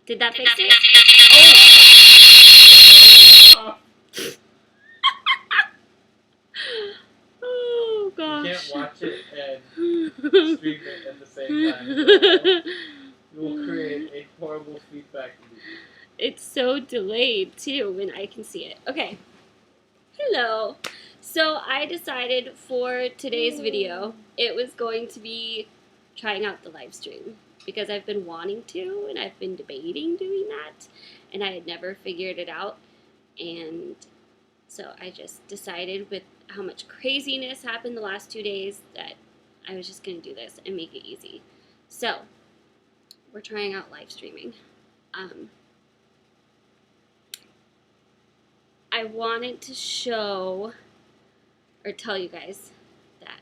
Did that fix it? Oh! Oh, You gosh. can't watch it and stream it at the same time. You will create a horrible feedback loop. It's so delayed, too, when I can see it. Okay. Hello. So I decided for today's video, it was going to be trying out the live stream. Because I've been wanting to, and I've been debating doing that. And I had never figured it out. And so I just decided with how much craziness happened the last 2 days that I was just going to do this and make it easy. So, we're trying out live streaming. I wanted to show or tell you guys that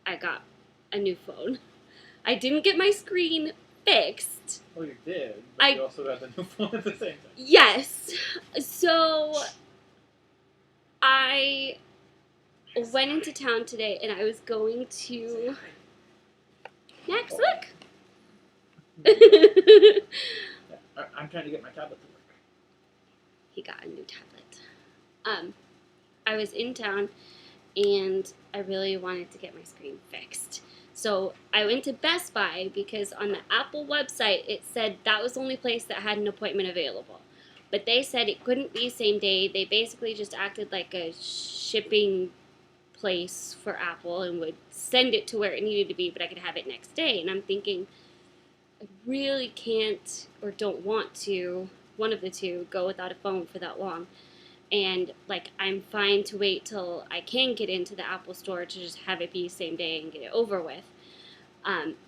I got a new phone. I didn't get my screen fixed. Well, you did, but you also got the new phone at the same time. Yes. So, I went into town today and I was going to... Max, look! I'm trying to get my tablet to work. He got a new tablet. I was in town and I really wanted to get my screen fixed. So I went to Best Buy because on the Apple website it said that was the only place that had an appointment available. But they said it couldn't be same day. They basically just acted like a shipping place for Apple and would send it to where it needed to be, but I could have it next day. And I'm thinking, I really can't or don't want to, one of the two, go without a phone for that long. And like, I'm fine to wait till I can get into the Apple store to just have it be same day and get it over with.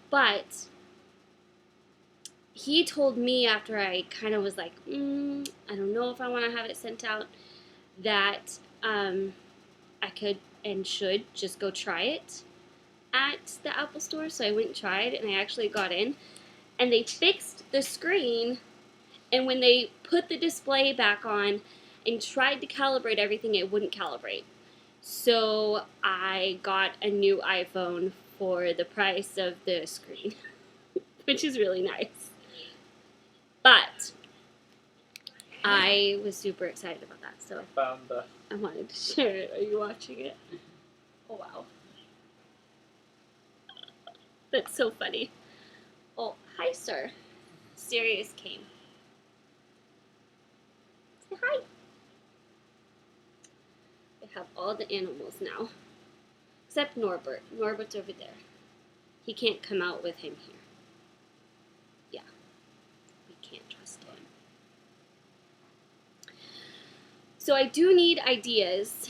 But he told me after I kind of was like, I don't know if I want to have it sent out, that I could and should just go try it at the Apple store. So I went and tried, and I actually got in, and they fixed the screen, and when they put the display back on and tried to calibrate everything, it wouldn't calibrate. So I got a new iPhone for the price of the screen, which is really nice. But I was super excited about that, so I wanted to share it. Are you watching it? Oh, wow. That's so funny. Oh, hi, sir. Sirius came. Say hi. They have all the animals now. Except Norbert. Norbert's over there. He can't come out with him here. Yeah. We can't trust him. So I do need ideas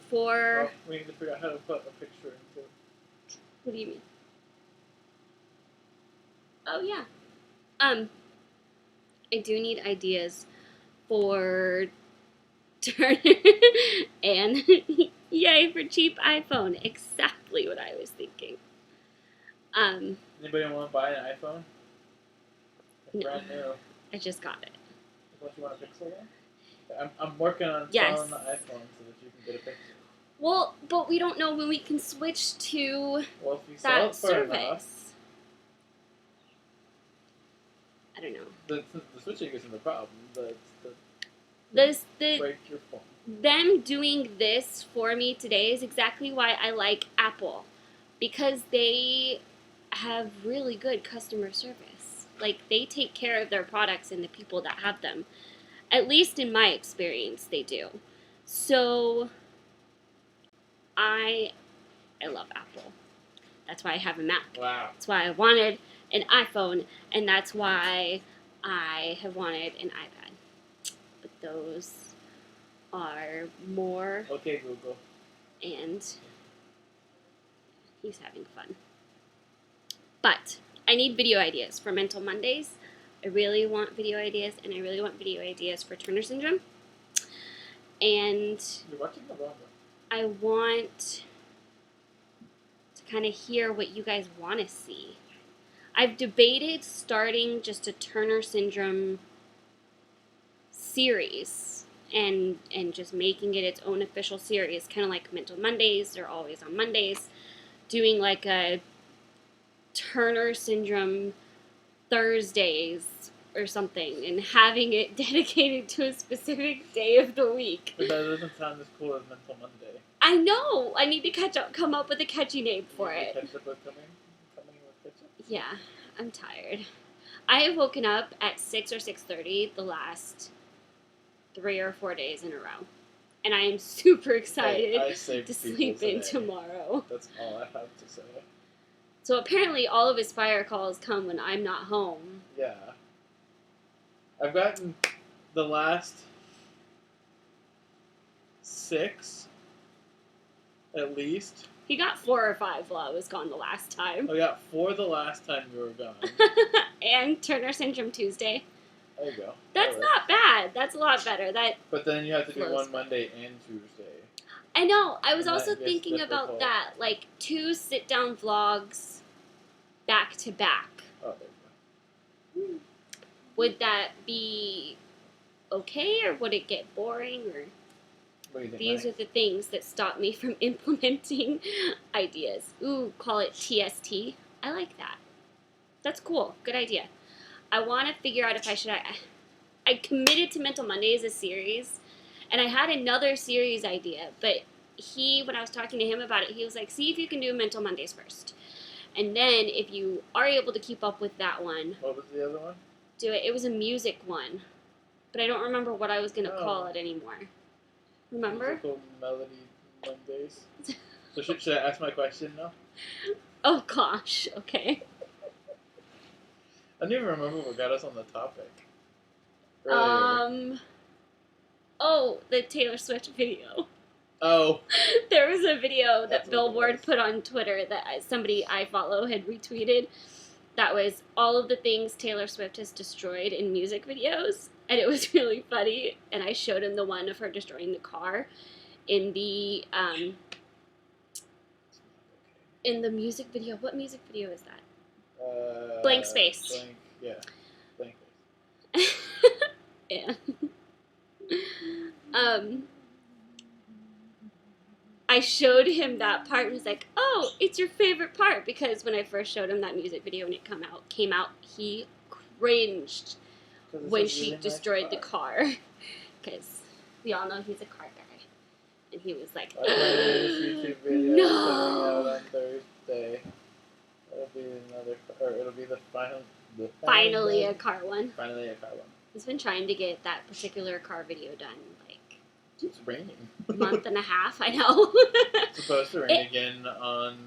for... Well, we need to figure out how to put a picture into... What do you mean? Oh, yeah. I do need ideas for Turner and yay for cheap iPhone. Exactly what I was thinking. Anybody want to buy an iPhone? It's No. brand new. I just got it. Don't you want a Pixel one? I'm working on Yes. selling the iPhone so that you can get a Pixel. Well, but we don't know when we can switch to Well, if you sell that it for service. enough, I don't know. the switching isn't the problem. The The break your phone. them doing this for me today is exactly why I like Apple, because they have really good customer service. Like, they take care of their products and the people that have them. At least in my experience, they do. So I love Apple. That's why I have a Mac. Wow. That's why I wanted an iPhone, and that's why I have wanted an iPad. But those are more, Okay, Google. and he's having fun. But I need video ideas for Mental Mondays. I really want video ideas, and I really want video ideas for Turner syndrome. And You're watching the wrong one. I want to kind of hear what you guys want to see. I've debated starting just a Turner syndrome series and just making it its own official series, kind of like Mental Mondays. They're always on Mondays. Doing like a Turner syndrome Thursdays or something and having it dedicated to a specific day of the week. But that doesn't sound as cool as Mental Monday. I know. I need to come up with a catchy name for it. Ketchup with coming with ketchup? Yeah, I'm tired. I have woken up at 6 or 6:30 the last 3 or 4 days in a row. And I am super excited I saved to people sleep in today. tomorrow. That's all I have to say. So apparently all of his fire calls come when I'm not home. Yeah. I've gotten the last 6, at least. He got 4 or 5 while I was gone the last time. I got 4 the last time you were gone. And Turner Syndrome Tuesday. There you go. That's not bad. That's a lot better. But then you have to do Close. one Monday and Tuesday. I know. I was And also that gets thinking about difficult. that. Like 2 sit-down vlogs back to back. Oh, there you Would that be okay, or would it get boring? Or go. What do you think? these are the things that stop me from implementing ideas. Ooh, call it TST. I like that. That's cool. Good idea. I want to figure out if I should. I committed to Mental Monday as a series, and I had another series idea, but when I was talking to him about it, he was like, see if you can do Mental Mondays first. And then if you are able to keep up with that one, What was the other one? do it. It was a music one, but I don't remember what I was going to call Oh. it anymore. Remember? Musical Melody Mondays. So should I ask my question now? Oh gosh, okay. I don't even remember what got us on the topic. Earlier. Oh, the Taylor Swift video. Oh. There was a video That's that what it Billboard was. put on Twitter that somebody I follow had retweeted. That was all of the things Taylor Swift has destroyed in music videos, and it was really funny. And I showed him the one of her destroying the car in the music video. What music video is that? Blank Space. Blank Yeah. I showed him that part and was like, "Oh, it's your favorite part," because when I first showed him that music video and it came out, he cringed when she destroyed the car, because we all know he's a car guy, and he was like, I got this YouTube video No. coming out on Thursday. It'll be the final. finally a car one. Finally a car one. He's been trying to get that particular car video done like It's raining. a month and a half. I know. It's supposed to rain again on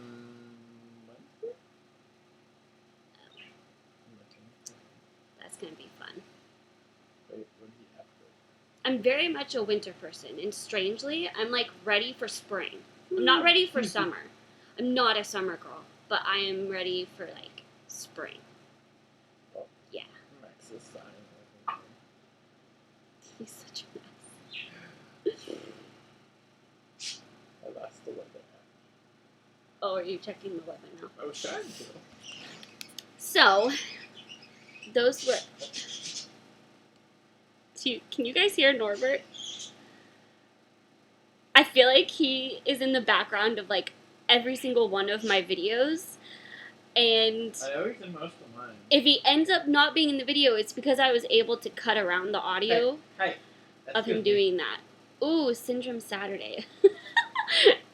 Wednesday? That's gonna be fun. Wait, what did he have to? I'm very much a winter person, and strangely, I'm like ready for spring. I'm not ready for summer. I'm not a summer girl, but I am ready for like spring. Oh. Yeah. Max is signing. He's such a mess. I lost the weather. Oh, are you checking the weather now? I was trying to. So, those were. Can you guys hear Norbert? I feel like he is in the background of like every single one of my videos, and I know he's in most of mine. if he ends up not being in the video, it's because I was able to cut around the audio Hi. of him doing that. Ooh, Syndrome Saturday.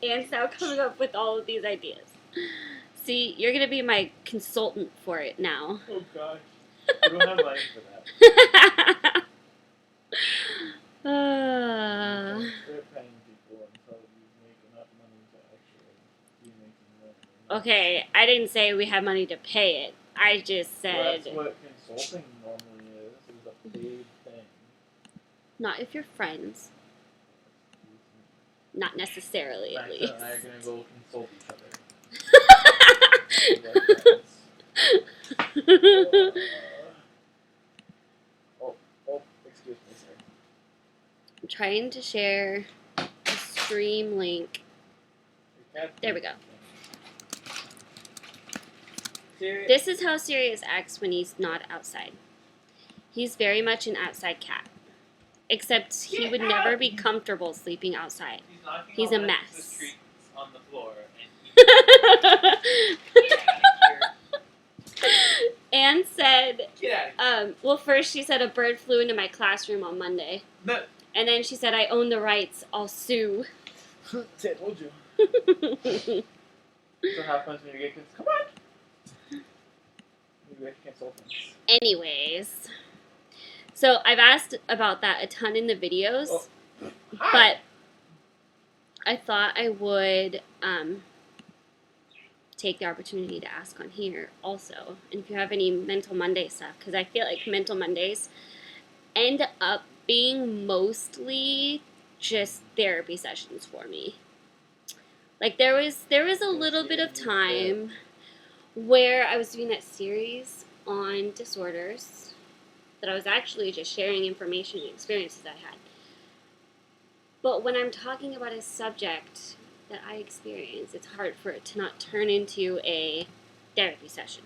And now coming up with all of these ideas. See, you're going to be my consultant for it now. Oh gosh. I don't have money for that. Start paying people until you make enough money to actually be making money. Okay, I didn't say we have money to pay it. I just Well, said, that's what consulting normally is a paid thing. not if you're friends. Not necessarily, at Max least. and I are gonna go consult each other. Oh, excuse me, sir. I'm trying to share the stream link. Your cat's There we go. Siri. This is how Sirius acts when he's not outside. He's very much an outside cat. Except he would never be comfortable sleeping outside. He's knocking He's all a the mess. treats on the floor, and Anne said, Get out of well, first she said a bird flew into my classroom on Monday. here. And then she said, I own the rights. I'll sue. See, I told you. That's what happens when you get kids. Come on! You get consultants. Anyways. So I've asked about that a ton in the videos. Oh. Hi. But I thought I would take the opportunity to ask on here also. And if you have any Mental Monday stuff, because I feel like Mental Mondays end up being mostly just therapy sessions for me. Like there was a little bit of time where I was doing that series on disorders that I was actually just sharing information and experiences I had. But when I'm talking about a subject that I experience, it's hard for it to not turn into a therapy session.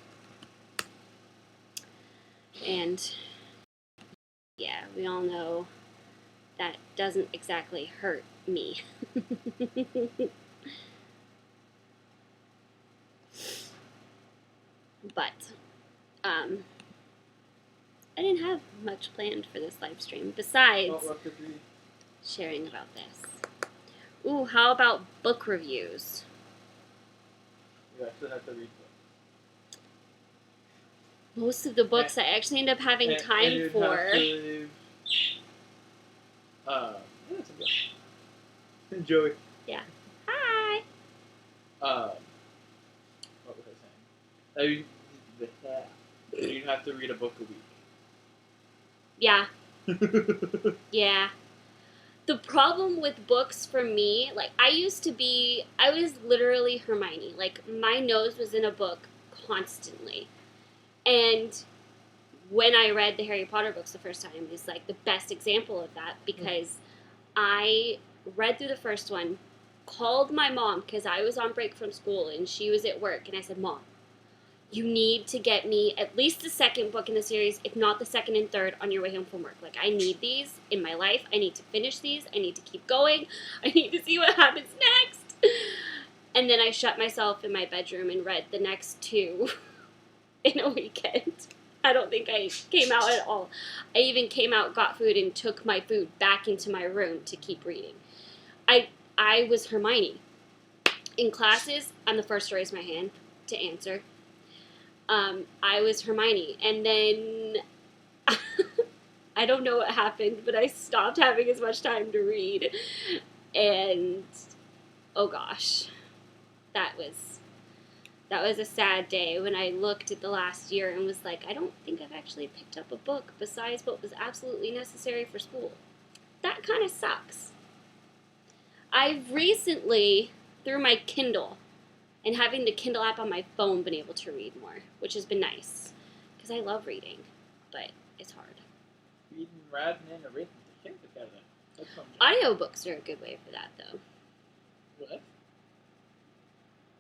And yeah, we all know that doesn't exactly hurt me. But I didn't have much planned for this live stream besides What could be? sharing about this. Ooh, how about book reviews? You actually have to read Most of the books I actually end up having and time you'd for. Have to leave, that's a book. And Joey. Hi. What was I saying? You'd have to read a book a Yeah, week. yeah. The problem with books for me, like I was literally Hermione. Like my nose was in a book constantly. And when I read the Harry Potter books the first time is like the best example of that because I read through the first one, called my mom because I was on break from school and she was at work, and I said, Mom, you need to get me at least the second book in the series, if not the second and third, on your way home from work. Like, I need these in my life. I need to finish these. I need to keep going. I need to see what happens next. And then I shut myself in my bedroom and read the next two in a weekend. I don't think I came out at all. I even came out, got food, and took my food back into my room to keep reading. I was Hermione. In classes, I'm the first to raise my hand to answer. I was Hermione, and then I don't know what happened, but I stopped having as much time to read, and oh gosh, that was a sad day when I looked at the last year and was like, I don't think I've actually picked up a book besides what was absolutely necessary for school. That kind of sucks. I've recently, through my Kindle, and having the Kindle app on my phone, been able to read more, which has been nice. Because I love reading, but it's hard. Reading rather than written together. That's fun. Audiobooks are a good way for that, though. What?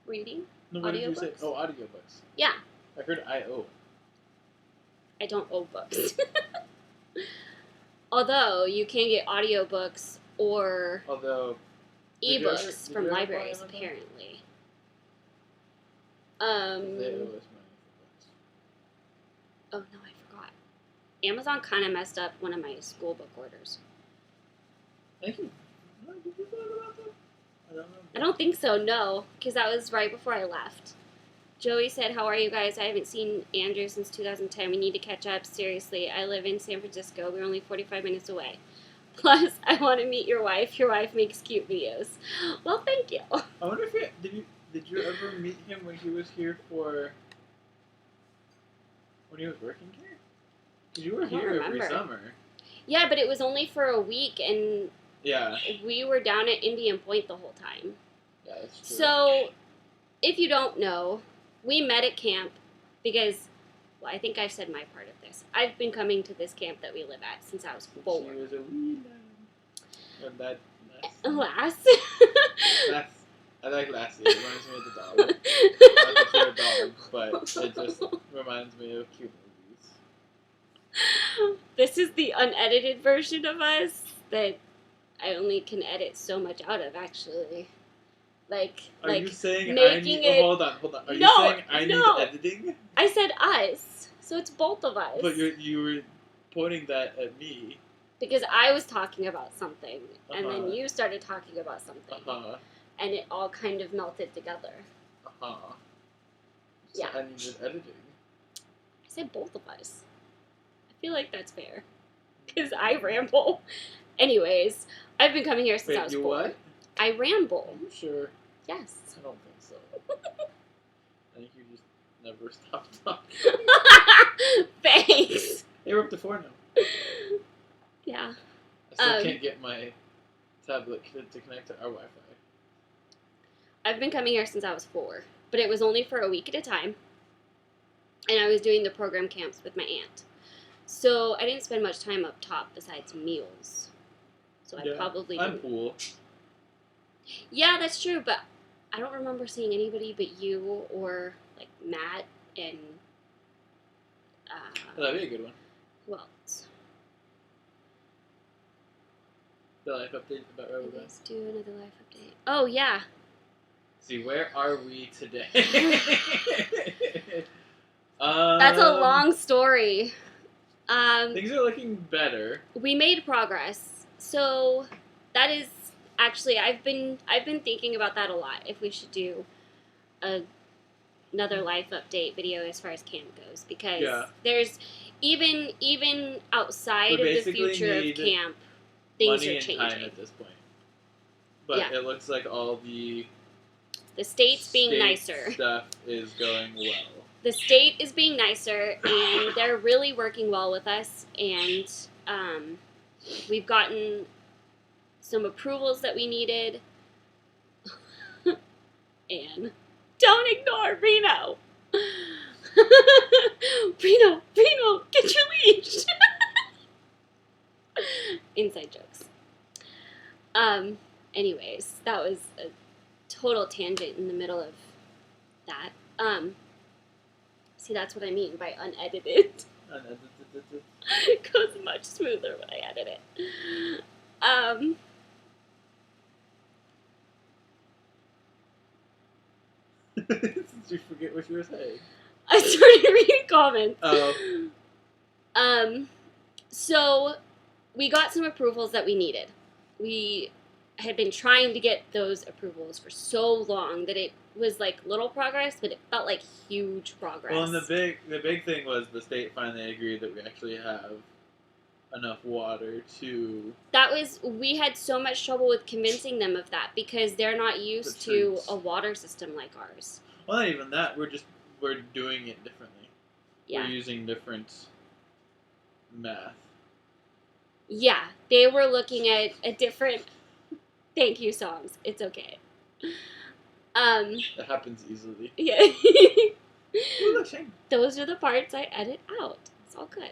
Reading? No, what did you say? Audiobooks? Oh, audiobooks. Yeah. I heard I.O. I don't owe books. Although, you can get audiobooks or Although, did you ebooks ever from buy libraries, Amazon? apparently. They owe us money for books. Oh no, I forgot. Amazon kind of messed up one of my school book orders. Thank you. No, did you talk about that? I don't know. I don't think so, no, because that was right before I left. Joey said, how are you guys? I haven't seen Andrew since 2010. We need to catch up. Seriously, I live in San Francisco. We're only 45 minutes away. Plus, I want to meet your wife. Your wife makes cute videos. Well, thank you. I wonder if did you ever meet him when he was here when he was working here? Because you were I don't here every remember. summer. Yeah, but it was only for a week, and Yeah. we were down at Indian Point the whole time. Yeah, that's true. So, if you don't know, we met at camp because, well, I think I've said my part of this. I've been coming to this camp that we live at since I was 4. She was a wee lamb. And that's Alas. I like Lassie. It reminds me of the dog. Not that you're a dog, but it just reminds me of cute movies. This is the unedited version of us that I only can edit so much out of, actually. Are you saying I making need... it... hold on. Are No, you saying I no. need editing? I said us. So it's both of us. But you were pointing that at me. Because I was talking about something, and Uh-huh. then you started talking about something, and it all kind of melted together. So Yeah. I needed editing. I said both of us. I feel like that's fair. Because I ramble. Anyways, I've been coming here since Wait, I was you 4. what? I Are ramble. you sure? Yes. I don't think so. I think you just never stop talking. Thanks. Hey, we're up to 4 now. Yeah. I still can't get my tablet to connect to our Wi-Fi. I've been coming here since I was 4, but it was only for a week at a time, and I was doing the program camps with my aunt. So I didn't spend much time up top besides meals. So I probably I'm didn't. pool. Yeah, that's true, but I don't remember seeing anybody but you or like Matt and That'd be a good one. who else? The life update about Let's Robots. do another life update. Oh yeah. See, where are we today? That's a long story. Things are looking better. We made progress. So that is actually I've been thinking about that a lot. If we should do another life update video as far as camp goes, because there's even outside of the basically future of need camp, things Money are and changing. time at this point. But Yeah. it looks like all the The state's being state nicer. stuff is going well. The state is being nicer, and they're really working well with us. And we've gotten some approvals that we needed. And don't ignore Reno. Reno, get your leash. Inside jokes. Anyways, that was a total tangent in the middle of that. See, that's what I mean by unedited. It goes much smoother when I edit it. Since you forget what you were saying. I started reading comments. Oh. So we got some approvals that we needed. We had been trying to get those approvals for so long that it was like little progress, but it felt like huge progress. Well, and the big thing was the state finally agreed that we actually have enough water to. We had so much trouble with convincing them of that because they're not used to trees. a water system like ours. Well, not even that. We're doing it differently. Yeah. We're using different math. Yeah, they were looking at a different thank you songs. It's okay. That happens easily. Yeah. Ooh, look, Shane. Those are the parts I edit out. It's all good.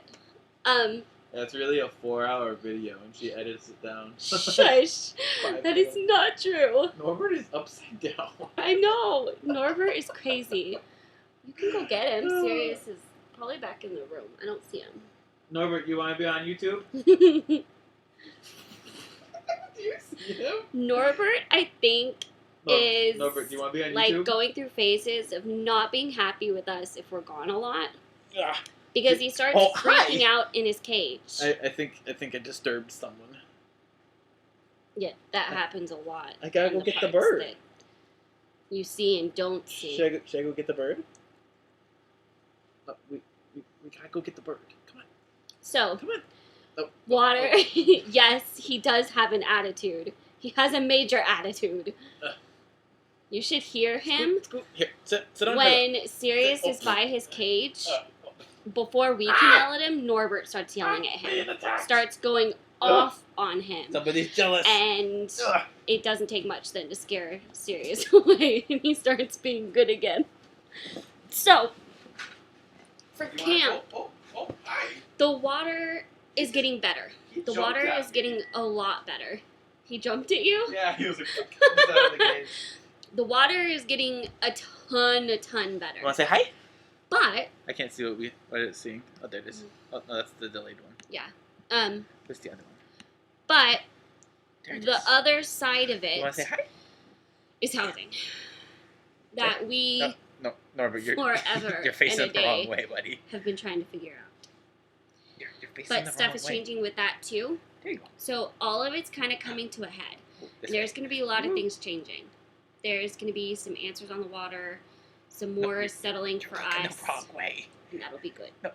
Yeah, it's really a 4-hour video, and she edits it down. Shush. 5 That is minutes. not true. Norbert is upside down. I know. Norbert is crazy. You can go get him. Sirius is probably back in the room. I don't see him. Norbert, you want to be on YouTube? Do you see him? Norbert, I think, is Norbert, do you want to be on like YouTube? going through phases of not being happy with us if we're gone a lot. Ah. Because he starts Oh, hi. freaking out in his cage. I think I disturbed someone. Yeah, that happens a lot. I gotta in go get the parks bird. that You see and don't see. Should I go get the bird? We gotta go get the bird. Come on. So, Come on. Oh, water. oh. Yes, he does have an attitude. He has a major attitude. You should hear him Scoot. Here, sit on when Sirius is by his cage. Before we can yell at him, Norbert starts yelling at him. Starts going off on him. Somebody's jealous. And it doesn't take much then to scare Sirius away, and he starts being good again. So, for camp, the water is getting better. The water is getting a lot better. He jumped at you? Yeah, he was like, "Comes out of the cage." The water is getting a ton better. You want to say hi? But, I can't see what it's seeing. Oh, there it is. Oh, no, that's the delayed one. Where's the other one? but There it the is. other side of You want it to say hi? is housing. That we No, Norbert, you're forever you're facing and a the wrong day way, buddy. have been trying to figure out. You're facing But the stuff wrong is way. changing with that too. There you go. So all of it's kind of coming to a head. Oh, this And there's way. going to be a lot of Woo. things changing. There's going to be some answers on the water, some No, more you're- settling You're for looking us, the wrong way. and that'll be good. No,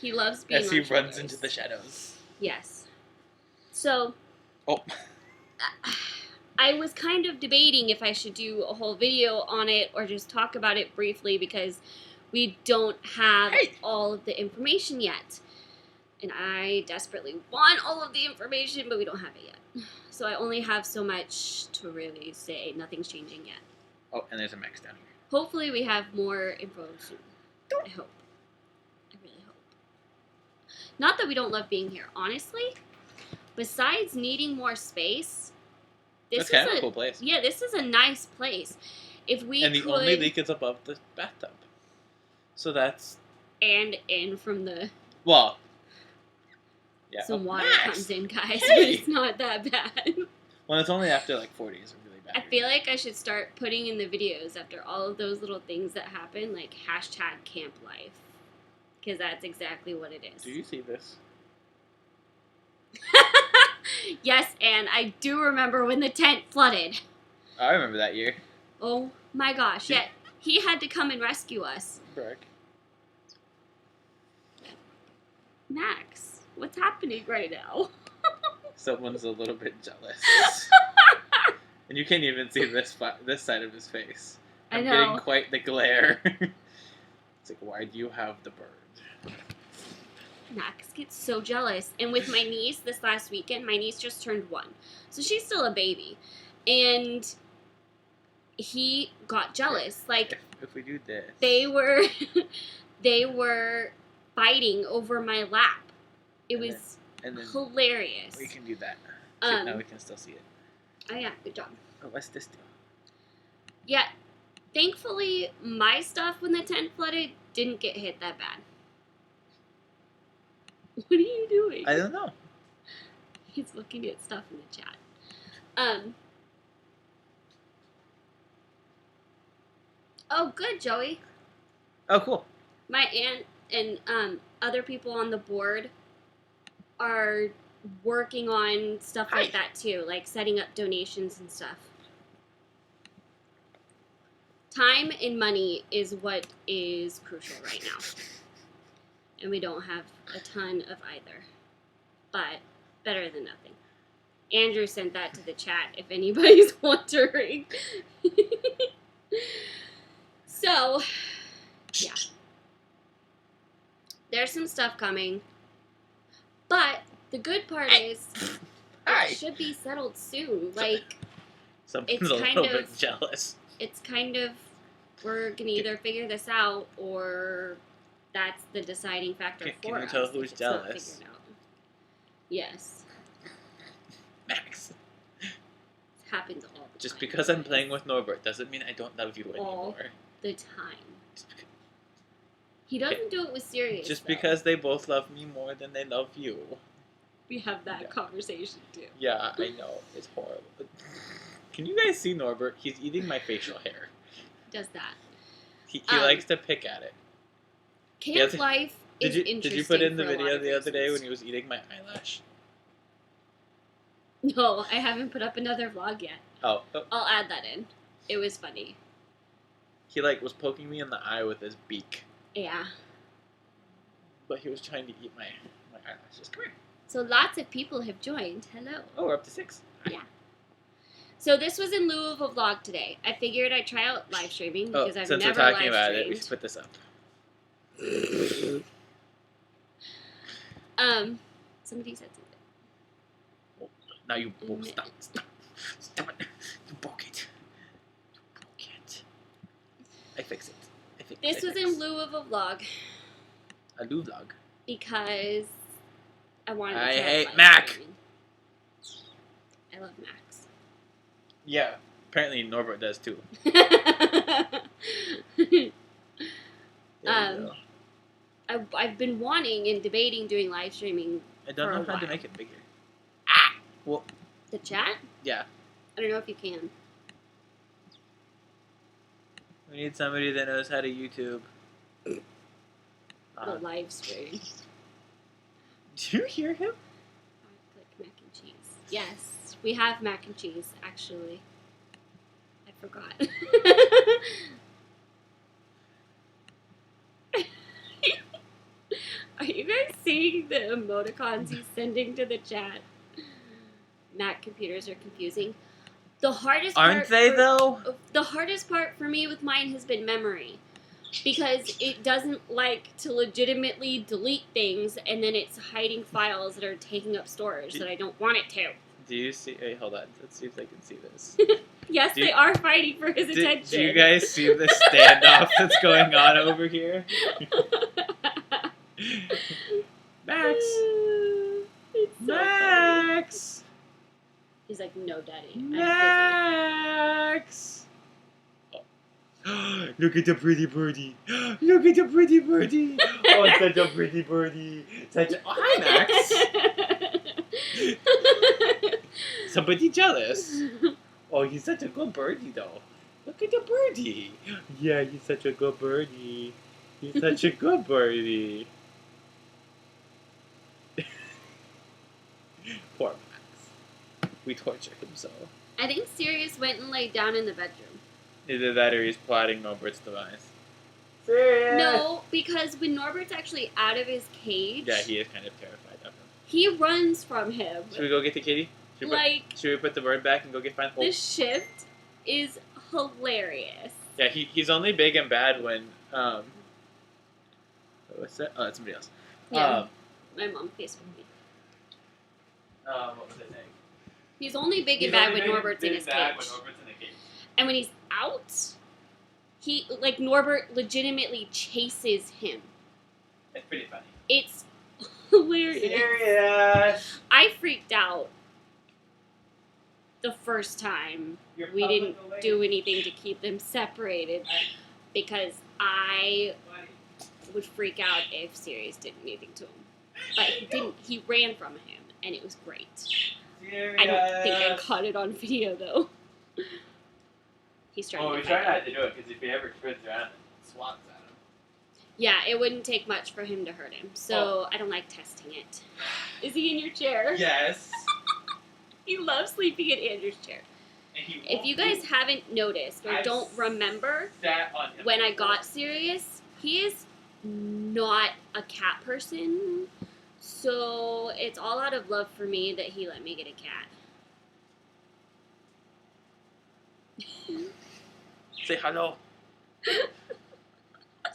He loves being as he on runs shoulders. into the shadows. Yes. So Oh, I was kind of debating if I should do a whole video on it or just talk about it briefly because we don't have Hey! all of the information yet. And I desperately want all of the information, but we don't have it yet. So I only have so much to really say. Nothing's changing yet. oh, and there's a Max down here. Hopefully we have more info soon. I hope. I really hope. Not that we don't love being here, honestly. Besides needing more space, this That's kind is of a cool place. yeah, this is a nice place. If we And the could only leak is above the bathtub. So that's and in from the well. Yeah. some oh, water Max! comes in, guys, Hey! but it's not that bad. Well, it's only after like 40 is really bad. I feel like I should start putting in the videos after all of those little things that happen, like hashtag camp life. Because that's exactly what it is. Do you see this? Yes, and I do remember when the tent flooded. I remember that year. Oh my gosh, Did- yeah. He had to come and rescue us. Brick. Max, what's happening right now? Someone's a little bit jealous. And you can't even see this side of his face. I I'm know. getting quite the glare. It's like, why do you have the bird? Max gets so jealous. And with my niece this last weekend, my niece just turned 1. So she's still a baby. And he got jealous. Like, If we do this. they were fighting over my lap. It And was And then hilarious. we can do that. Um, Now we can still see it. Oh yeah, good job. Oh, what's this do? Yeah, thankfully my stuff when the tent flooded didn't get hit that bad. What are you doing? I don't know. He's looking at stuff in the chat. Oh, good, Joey. Oh, cool. My aunt and other people on the board are working on stuff like Hi. that too, like setting up donations and stuff. Time and money is what is crucial right now. And we don't have a ton of either. But better than nothing. Andrew sent that to the chat if anybody's wondering. So, yeah. There's some stuff coming. But the good part is Hi. it should be settled soon. Like, Someone's it's a kind little of- bit jealous. it's kind of, we're going to either figure this out or that's the deciding factor Can for you us. tell if who's it's not jealous? figured out. Yes. Max. It happens all the Just time. because I'm playing with Norbert doesn't mean I don't love you All anymore. the time. Just beca- He doesn't do it with serious. Just though. because they both love me more than they love you. we have that Yeah. conversation too. Yeah, I know. It's horrible. Can you guys see Norbert? He's eating my facial hair. Does that. He Um, likes to pick at it. Camp Yeah, life is Did interesting. you put in the for a lot video of the other day when reasons. he was eating my eyelash? No, I haven't put up another vlog yet. Oh, I'll add that in. It was funny. he like was poking me in the eye with his beak, Yeah. but he was trying to eat my eyelashes. Come here. So lots of people have joined. Hello. Oh, we're up to 6. Yeah. So this was in lieu of a vlog today. I figured I'd try out live streaming Oh, because I've since we're never talking live about it, we streamed. should put this up. Somebody said something. Now you Mm. stop it. You broke it. You broke it. I fix it. This was in lieu of a vlog a new vlog. because I wanted to I try out hate live Mac. streaming. I love Max. Yeah. Apparently Norbert does too. Um, I've been wanting and debating doing live streaming. I don't for a know how to while. make it bigger. Ah! Well, The chat? yeah. I don't know if you can. We need somebody that knows how to YouTube. The live stream. Do you hear him? Like mac and cheese. Yes, we have mac and cheese, actually. I forgot. Are you guys seeing the emoticons he's sending to the chat? Mac computers are confusing. The hardest Aren't part they for- though? The hardest part for me with mine has been memory. Because it doesn't like to legitimately delete things and then it's hiding files that are taking up storage that I don't want it to. Do you see? Wait, hold on. Let's see if I can see this. Yes, Do you- they are fighting for his attention. Do you guys see the standoff that's going on over here? Max! It's so funny. Max! He's like, no, daddy. I'm Max! Look at the pretty birdie. Look at the pretty birdie. Oh, such a pretty birdie. Such a... Oh, hi, Max. Somebody jealous. Oh, he's such a good birdie, though. Look at the birdie. Yeah, he's such a good birdie. He's such a good birdie. Poor Max. We torture him so. I think Sirius went and laid down in the bedroom. Either that or he's plotting Norbert's demise. Serious? No, because when Norbert's actually out of his cage, Yeah, he is kind of terrified of him. he runs from him. Should we go get the kitty? Should we, Like, should we put the bird back and go get find? Oh, the shift is hilarious. yeah, he's only big and bad when what's that? Oh, that's somebody else. Yeah. My mom Facebooked me. What was I saying? He's only big and bad when Norbert's in his cage. And when he's out, he, like, Norbert legitimately chases him. It's pretty funny. It's hilarious. Serious. I freaked out the first time we didn't do anything to keep them separated because I would freak out if Sirius did anything to him. But he didn't. He ran from him, and it was great. Serious. I don't think I caught it on video, though. He's trying Oh, to we fight try it. not to do it because if he ever turns around and swats at him. Yeah, it wouldn't take much for him to hurt him, so I don't like testing it. Is he in your chair? Yes. He loves sleeping in Andrew's chair. And he If you guys haven't noticed or I've don't remember, sat on him when I before. got Sirius, he is not a cat person, so it's all out of love for me that he let me get a cat. Say hello.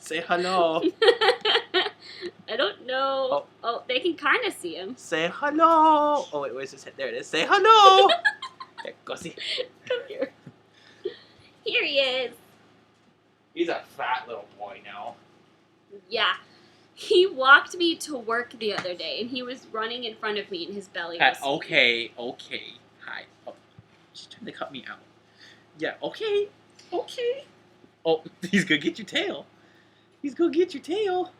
Say hello. I don't know. Oh, they can kind of see him. Say hello. Oh wait, where's his head? There it is. Say hello. There, go see. Come here. Here he is. He's a fat little boy now. Yeah. He walked me to work the other day, and he was running in front of me, and his belly was... Okay. Hi. Oh, she's trying to cut me out. Yeah. Okay. Oh, he's gonna get your tail. He's gonna get your tail.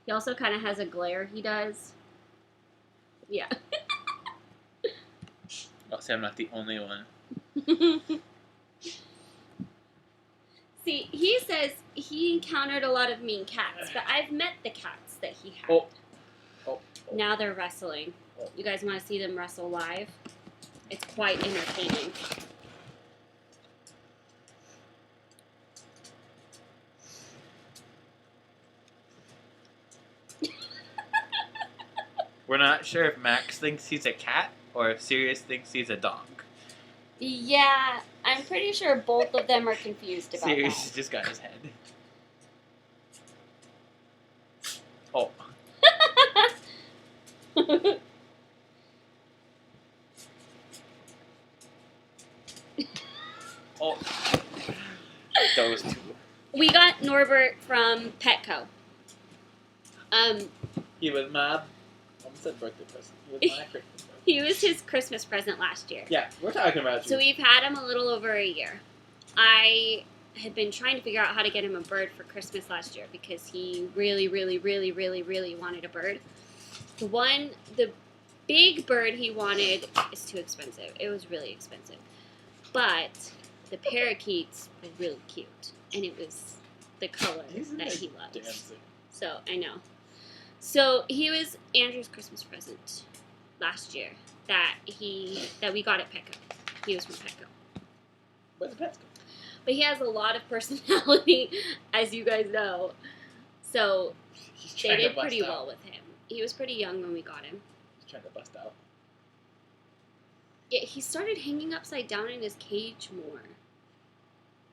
He also kind of has a glare he does. Yeah. Oh, see, I'm not the only one. See, he says he encountered a lot of mean cats, but I've met the cats that he had. Oh. Now they're wrestling. You guys want to see them wrestle live? It's quite entertaining. We're not sure if Max thinks he's a cat or if Sirius thinks he's a dog. Yeah, I'm pretty sure both of them are confused about Sirius just got his head. Oh. that. Oh. Those two. We got Norbert from Petco. He was my... I almost said birthday present. He was my Christmas present. He was his Christmas present last year. Yeah, we're talking about So you. we've had him a little over a year. I had been trying to figure out how to get him a bird for Christmas last year because he really wanted a bird. The big bird he wanted is too expensive. It was really expensive. But the parakeets were really cute, and it was the color Isn't that it he loved. dancing? So I know. So he was Andrew's Christmas present last year that we got at Petco. He was from Petco. Where's the pets go? But he has a lot of personality, as you guys know. So He's they trying to did bust pretty out. well with him. He was pretty young when we got him. He's trying to bust out. Yeah, he started hanging upside down in his cage more.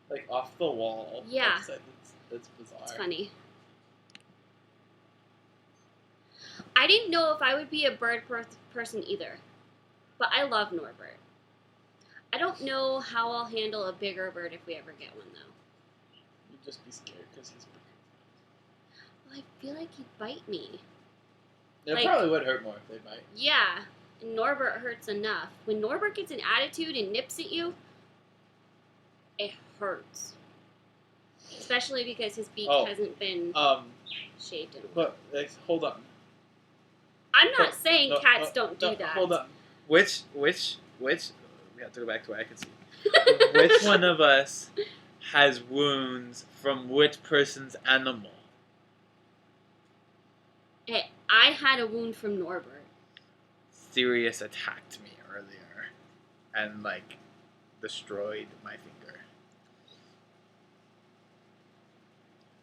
Like off the wall. Yeah. That's bizarre. It's funny. I didn't know if I would be a bird person either, but I love Norbert. I don't know how I'll handle a bigger bird if we ever get one, though. You'd just be scared because he's big. Well, I feel like he'd bite me. It Like- probably would hurt more if they bite. Yeah, and Norbert hurts enough. When Norbert gets an attitude and nips at you, it hurts. Especially because his beak Oh. hasn't been shaved in a while. But like, hold on. I'm not No, saying no, cats no, don't do no, that. Hold on. Which? We have to go back to where I can see. Which one of us has wounds from which person's animal? Hey, I had a wound from Norbert. Sirius attacked me earlier, and like destroyed my finger.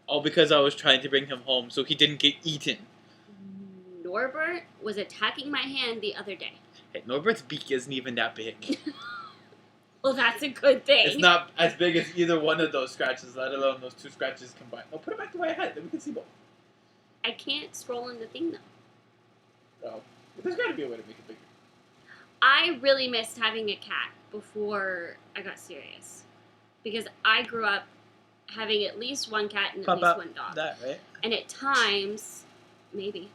All because I was trying to bring him home so he didn't get eaten. Norbert was attacking my hand the other day. Hey, Norbert's beak isn't even that big. Well, that's a good thing. It's not as big as either one of those scratches, let alone those two scratches combined. No, put it back the way I had it, then we can see both. I can't scroll in the thing, though. Oh. But there's got to be a way to make it bigger. I really missed having a cat before I got serious. Because I grew up having at least one cat and at least one dog. That, right? And at times, maybe.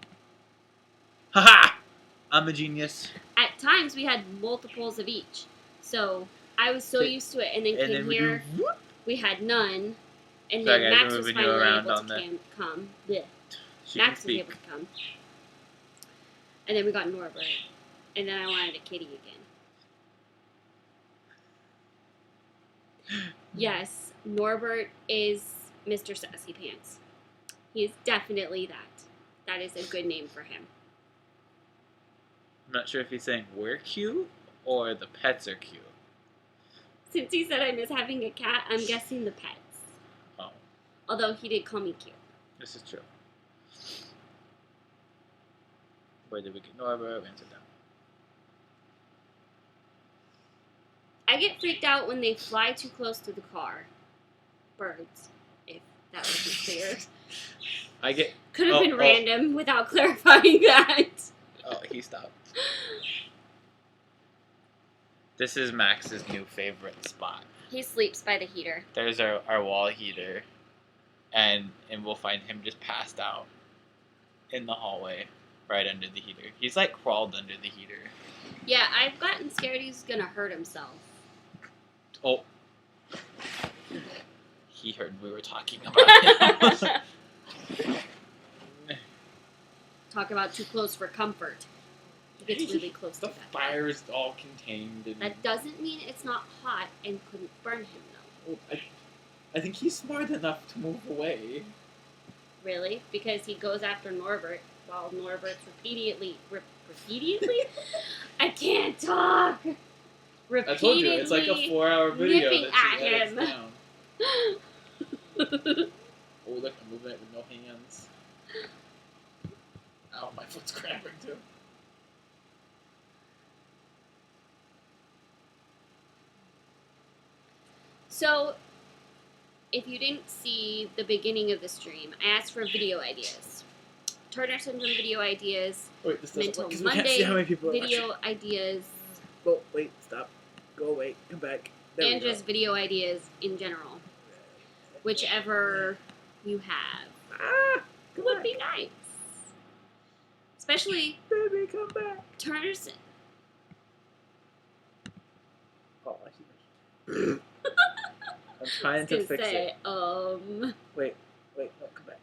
Haha! I'm a genius. At times, we had multiples of each. So I was so So- used to it. And then And came then we here, do whoop. we had none. And Sorry, then guys, Max I'm was moving you finally around able on to there. come. Blech. She Max can was speak. able to come. And then we got Norbert. And then I wanted a kitty again. Yes, Norbert is Mr. Sassy Pants. He is definitely that. That is a good name for him. I'm not sure if he's saying we're cute or the pets are cute. Since he said I miss having a cat, I'm guessing the pets. Oh, Although he did call me cute. this is true. Where did we get Norbert? We answered that. I get freaked out when they fly too close to the car. Birds, if that wasn't clear. I get. Could have Oh, been oh. random without clarifying that. Oh, he stopped. This is Max's new favorite spot. He sleeps by the heater. There's our wall heater, and we'll find him just passed out in the hallway, right under the heater. He's like crawled under the heater. Yeah, I've gotten scared he's gonna hurt himself. Oh, he heard we were talking about him. Talk about too close for comfort. He gets really close to The that. fire is all contained in. That doesn't mean it's not hot and couldn't burn him, though. Oh, I think he's smart enough to move away. Really? Because he goes after Norbert while Norbert's repeatedly? I can't talk! I told you, it's like a 4-hour video nipping that she at edits him. down. Oh, look, I'm moving it with no hands. Ow, my foot's cramping too. So, if you didn't see the beginning of the stream, I asked for video ideas. Turner syndrome video ideas, Wait, this doesn't Mental work because we can't see Monday how many people are watching. video ideas, Oh, wait, stop. Go away, come back. There we and go. just video ideas in general. Whichever you have Ah, come would back. be nice. Especially Baby, come back. Turner syndrome. Oh, I see. I'm trying to fix it. Wait, no, come back.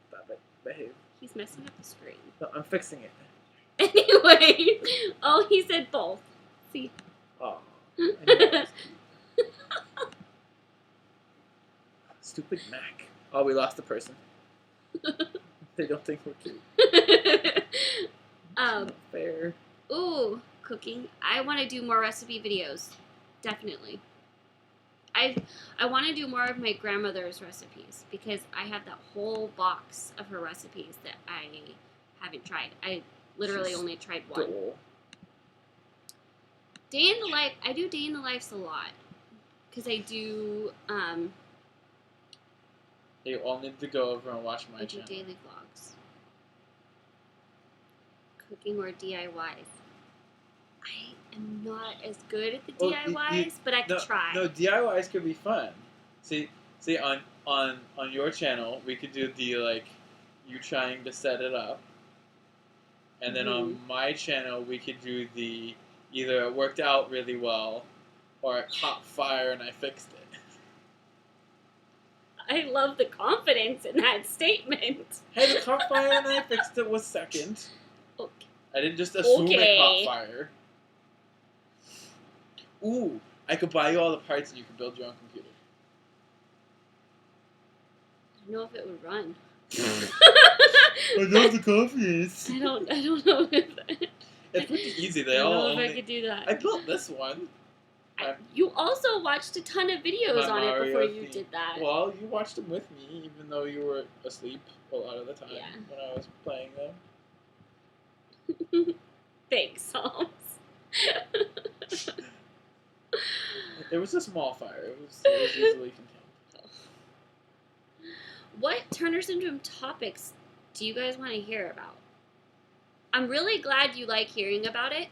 Stop it. Behave. He's messing up the screen. No, I'm fixing it. Anyway, oh, he said both. See, Oh. I knew I was- stupid Mac. Oh, we lost the person. They don't think we're cute. Not fair. Ooh, cooking. I want to do more recipe videos. Definitely. I want to do more of my grandmother's recipes because I have that whole box of her recipes that I haven't tried. I literally only tried one. Dull. Day in the life. I do day in the lives a lot because I do. You all need to go over and watch my I do channel. daily vlogs. Cooking or DIYs. I am not as good at the Well, DIYs, but I could try. No, DIYs could be fun. See, on your channel, we could do the like, you trying to set it up, and then on my channel, we could do the either it worked out really well, or it caught fire and I fixed it. I love the confidence in that statement. Hey, the caught fire and I fixed it was second. Okay. I didn't just assume Okay. it caught fire. Ooh, I could buy you all the parts and you could build your own computer. I don't know if it would run. I love the confidence. I don't know if It's pretty easy. I They don't all know if I only. could do that. I built this one. You also watched a ton of videos My on it Mario before you theme. did that. Well, you watched them with me, even though you were asleep a lot of the time Yeah. when I was playing them. Thanks, Holmes. It was a small fire. It was easily contained. What Turner Syndrome topics do you guys want to hear about? I'm really glad you like hearing about it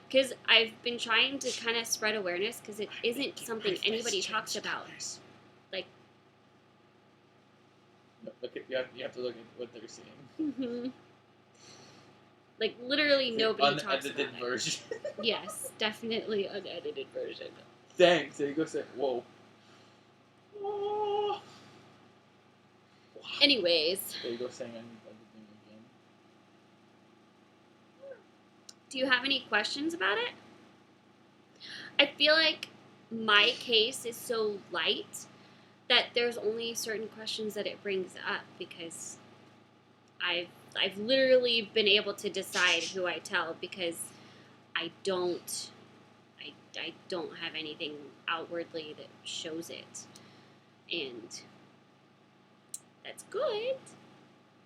because I've been trying to kind of spread awareness because it isn't something anybody talks about. Like, Look at, you have to look at what they're seeing. like literally nobody talks about Unedited it. version. Yes, definitely unedited version. Thanks. There you go. Say, whoa. Oh. Anyways, There you go saying unedited again. do you have any questions about it? I feel like my case is so light that there's only certain questions that it brings up because I've literally been able to decide who I tell because I don't have anything outwardly that shows it, and that's good.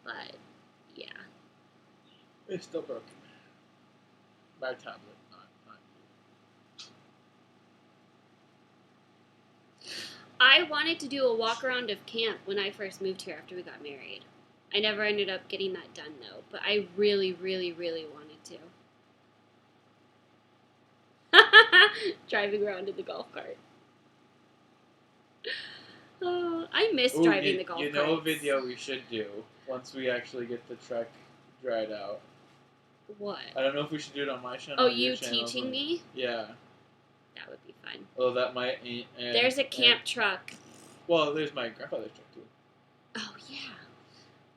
But yeah, It's still broken. My tablet, not you. I wanted to do a walk around of camp when I first moved here after we got married. I never ended up getting that done though, but I really, really, really wanted to. Driving around in the golf cart. Oh, I miss driving the golf cart. You know a video we should do once we actually get the truck dried out. What? I don't know if we should do it on my channel. Oh, or your you channel, teaching but- me? Yeah. That would be fun. Well, that might. There's a camp truck. Well, there's my grandfather's truck too. Oh yeah.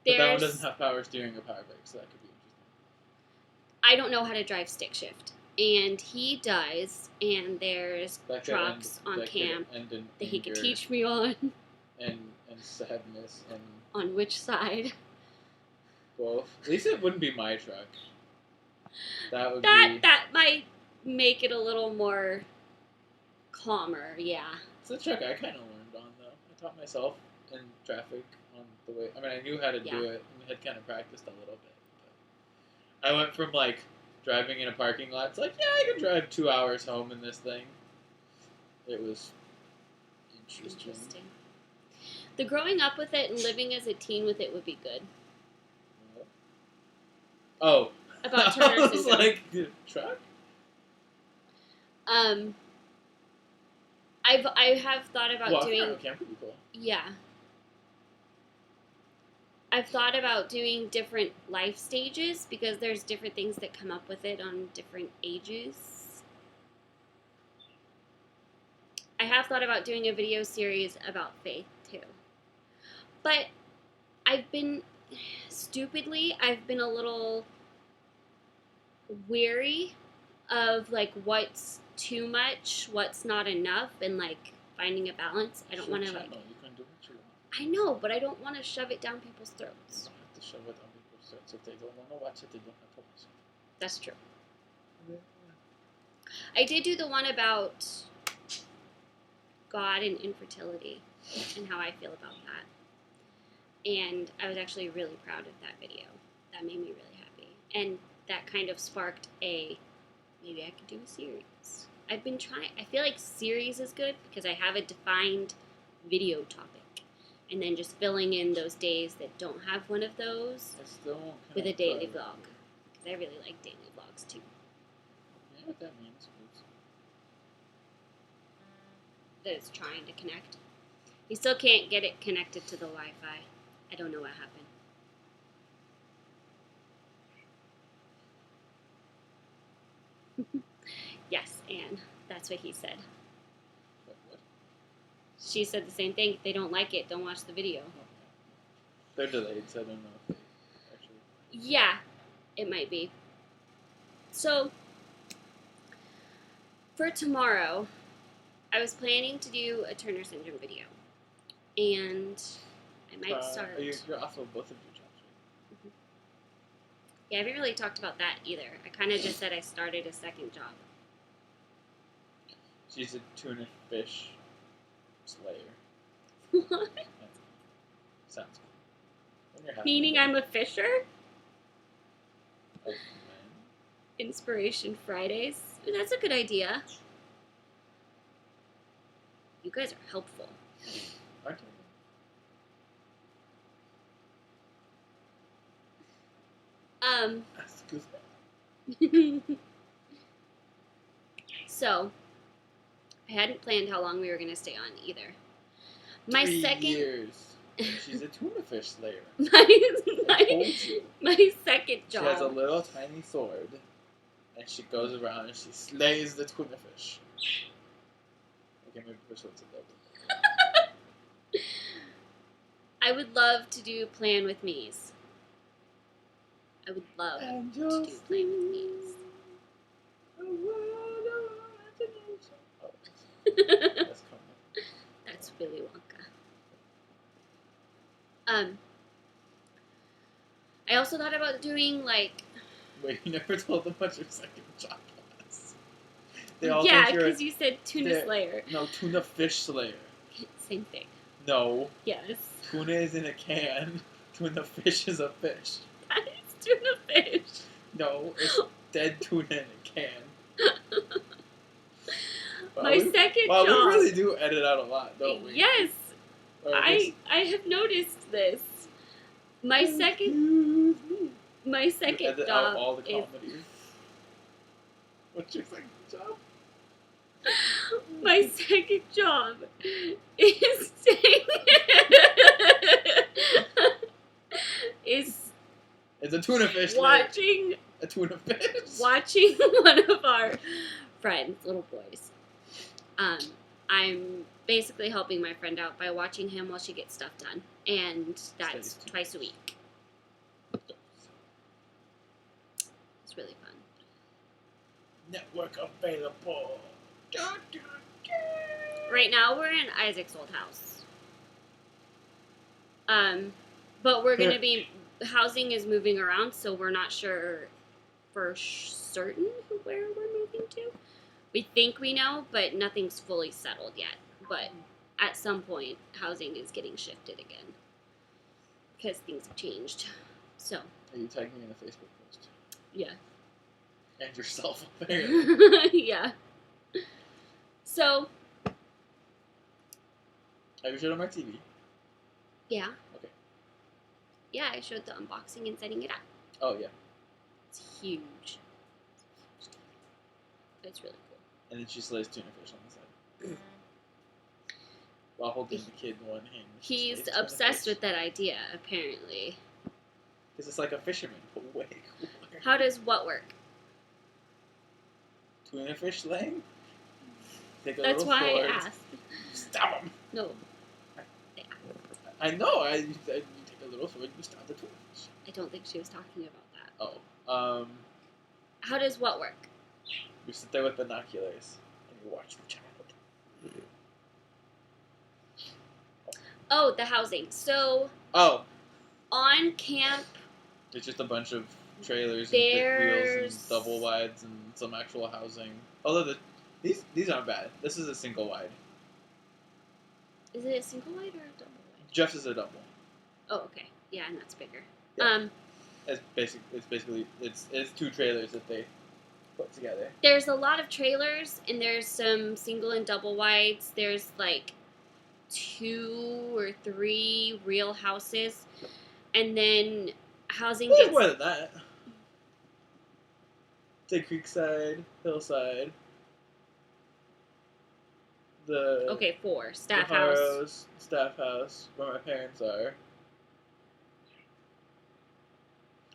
But that one doesn't have power steering or power brakes, so that could be interesting. I don't know how to drive stick shift, and he does. And there's That could trucks end- on that could camp end in that he could anger teach me on. and sadness and On which side? both. At least it wouldn't be my truck. That would be. That might make it a little more calmer. Yeah. It's a truck I kind of learned on though. I taught myself in traffic on the way. I mean, I knew how to do it and had kind of practiced a little bit. But I went from like driving in a parking lot. It's like, yeah, I can drive 2 hours home in this thing. It was interesting. The growing up with it and living as a teen with it would be good. Oh. About Turner I was syndrome. like, the truck? I have thought about Walking doing. around camp would be cool. Yeah. I've thought about doing different life stages because there's different things that come up with it on different ages. I have thought about doing a video series about faith too. But I've been a little weary of like what's too much, what's not enough, and like finding a balance. I don't want to like. You can do what you want. I know, but I don't want to shove it down people's You throats. don't have to shove it on people's throats. If they don't want to watch it, they don't have to watch That's true. it. I did do the one about God and infertility and how I feel about that. And I was actually really proud of that video. That made me really happy. And that kind of sparked maybe I could do a series. I've been trying, I feel like series is good because I have a defined video topic. And then just filling in those days that don't have one of those I still won't with a connect daily to- vlog. Because I really like daily vlogs too. You know what that means? Oops. That it's trying to connect. You still can't get it connected to the Wi-Fi. I don't know what happened. Yes, Anne. That's what he said. What? She said the same thing. If they don't like it, don't watch the video. They're delayed, so I don't know if they actually. Yeah, it might be. So, for tomorrow, I was planning to do a Turner Syndrome video. And I might start. You're off of both of your jobs, right? Yeah, I haven't really talked about that either. I kind of just said I started a second job. She's a tuna fish slayer. What? Sounds cool. When you're happy, Meaning I'm a fisher? Oh, man. Inspiration Fridays. Ooh, that's a good idea. You guys are helpful. Aren't Excuse me. So, I hadn't planned how long we were going to stay on either. My 3 second years. She's a tuna fish slayer. my, told you. my second She has a job. little tiny sword, and she goes around and she slays the tuna fish. Okay, maybe fish looks a little bit. I would love to do Plan with Me's. I would love to do Plan with Me's. Oh, that's coming. That's Willy Wonka. I also thought about doing like Wait, you never told them what your second job was. They all yeah, think you're because you said Tuna they're- Slayer. no tuna fish slayer. Same thing. No, Yes. tuna is in a can. Tuna fish is a fish. That is tuna fish. No, it's dead tuna in a can. My second job. we really do edit out a lot, don't we? Yes, Or at least- I have noticed this. My Excuse me. my You second edit job out all the is comedies. What's your second job? my second job is is It's a tuna fish. slayer. watching A tuna fish. watching one of our friends, little boys. I'm basically helping my friend out by watching him while she gets stuff done, and that's Studies. twice a week. It's really fun. Network available. Right now, we're in Isaac's old house. But we're gonna be housing is moving around, so we're not sure for certain where we're moving to. We think we know, but nothing's fully settled yet. But at some point, housing is getting shifted again because things have changed. So Are you tagging me in a Facebook post? yeah, And yourself, apparently. yeah. So Have you showed on my TV? yeah. Okay. Yeah, I showed the unboxing and setting it up. Oh, yeah. It's huge. It's really cool. And then she slays tuna fish on the side. While holding the kid in one hand. she He's slays tuna obsessed fish. with that idea, apparently. Because it's like a fisherman, but way cooler. How does what work? Tuna fish slaying? Take a That's little why sword. I asked. Stab him! No, I know, you take a little sword, you stab the tuna fish. I don't think she was talking about that. Oh. How does what work? You sit there with binoculars and you watch the child. Oh, the housing. So Oh, on camp, it's just a bunch of trailers and fifth wheels there's and double wides and some actual housing. Although these aren't bad. This is a single wide. Is it a single wide or a double wide? Jeff's is a double. Oh, okay. Yeah, and that's bigger. Yeah. It's basically it's two trailers that they put together. There's a lot of trailers, and there's some single and double wides. There's like 2 or 3 real houses, and then housing There's gets more than that. Take Creekside, Hillside. The okay 4 staff the house. Harrows, staff house, where my parents are.